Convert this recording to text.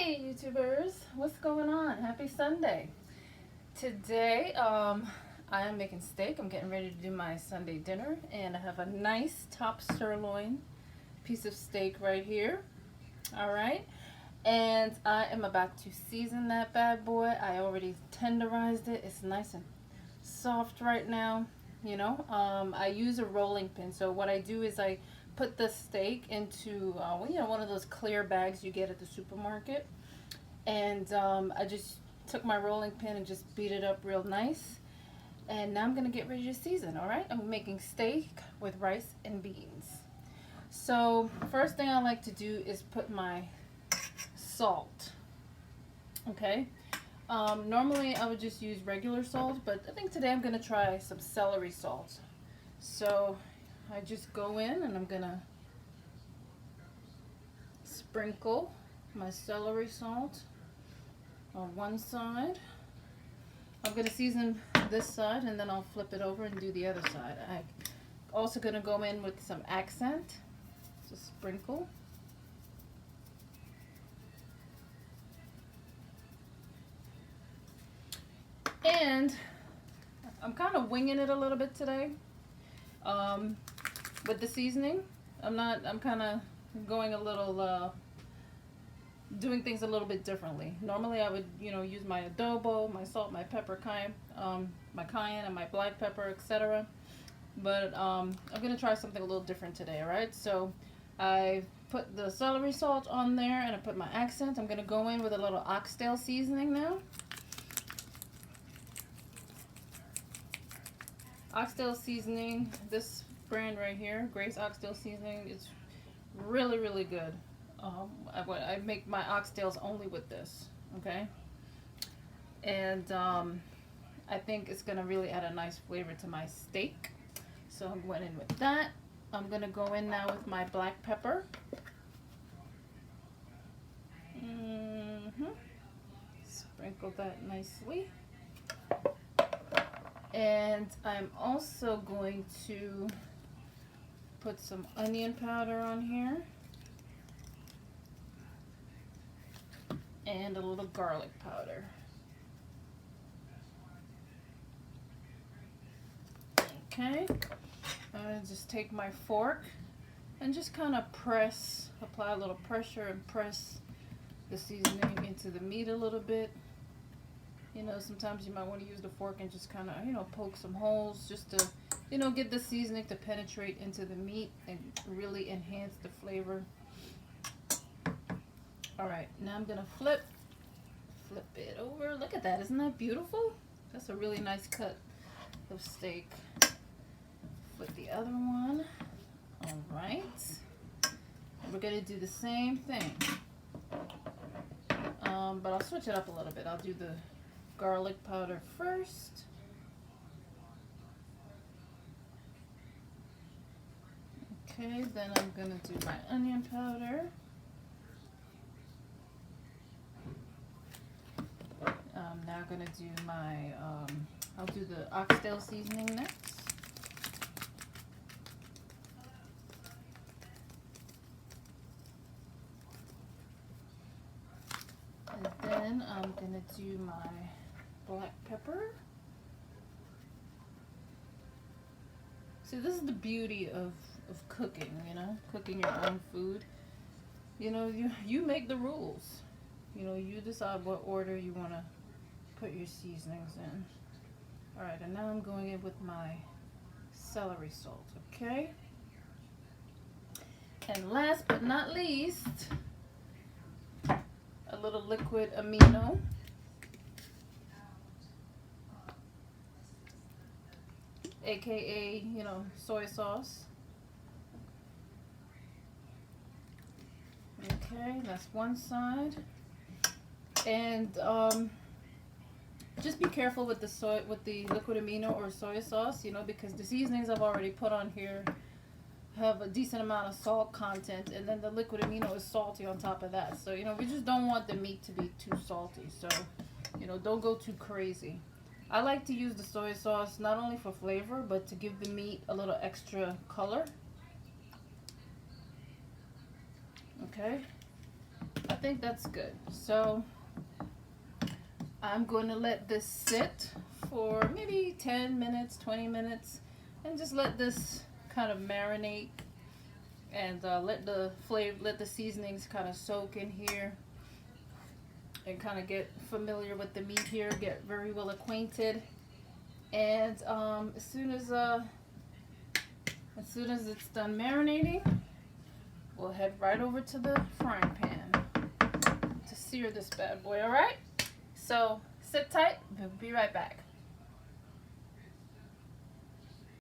Hey YouTubers, what's going on? Happy Sunday. Today I am making steak. I'm getting ready to do my Sunday dinner, and I have a nice top sirloin piece of steak right here. Alright, and I am about to season that bad boy. I already tenderized it. It's nice and soft right now. I use a rolling pin. So what I do is I put the steak into one of those clear bags you get at the supermarket, and I just took my rolling pin and just beat it up real nice. And now I'm gonna get ready to season. All right, I'm making steak with rice and beans. So first thing I like to do is put my salt. Okay. Normally I would just use regular salt, but I think today I'm gonna try some celery salt. So I just go in and I'm gonna sprinkle my celery salt on one side. I'm gonna season this side and then I'll flip it over and do the other side. I'm also gonna go in with some accent, just sprinkle. And I'm kind of winging it a little bit today with the seasoning. I'm kind of going a little, doing things a little bit differently. Normally I would, use my adobo, my salt, my pepper, my cayenne and my black pepper, etc. But I'm going to try something a little different today, alright? So I put the celery salt on there and I put my accent. I'm going to go in with a little oxtail seasoning now. Oxtail seasoning, this brand right here, Grace Oxtail Seasoning, it's really, really good. I make my oxtails only with this, okay? And I think it's gonna really add a nice flavor to my steak. So I'm going in with that. I'm gonna go in now with my black pepper. Sprinkle that nicely. And I'm also going to put some onion powder on here and a little garlic powder. Okay, I'm going to just take my fork and just kind of apply a little pressure and press the seasoning into the meat a little bit. Sometimes you might want to use the fork and just kind of, poke some holes just to, get the seasoning to penetrate into the meat and really enhance the flavor. All right, now I'm going to flip it over. Look at that. Isn't that beautiful? That's a really nice cut of steak. Flip the other one. All right. We're going to do the same thing. But I'll switch it up a little bit. I'll do the garlic powder first. Okay, then I'm gonna do my onion powder. Now I'm gonna do my, I'll do the oxtail seasoning next. And then I'm gonna do my black pepper. See, this is the beauty of cooking, cooking your own food. You make the rules. You decide what order you want to put your seasonings in. Alright, and now I'm going in with my celery salt, okay? And last but not least, a little liquid amino. AKA, soy sauce. Okay, that's one side. And just be careful with the liquid amino or soy sauce, because the seasonings I've already put on here have a decent amount of salt content, and then the liquid amino is salty on top of that. So, we just don't want the meat to be too salty. So, don't go too crazy. I like to use the soy sauce not only for flavor, but to give the meat a little extra color. Okay. I think that's good. So I'm going to let this sit for maybe 10 minutes, 20 minutes, and just let this kind of marinate and let the seasonings kind of soak in here and kind of get familiar with the meat here, get very well acquainted. And as soon as it's done marinating, we'll head right over to the frying pan to sear this bad boy. All right, so sit tight, we'll be right back.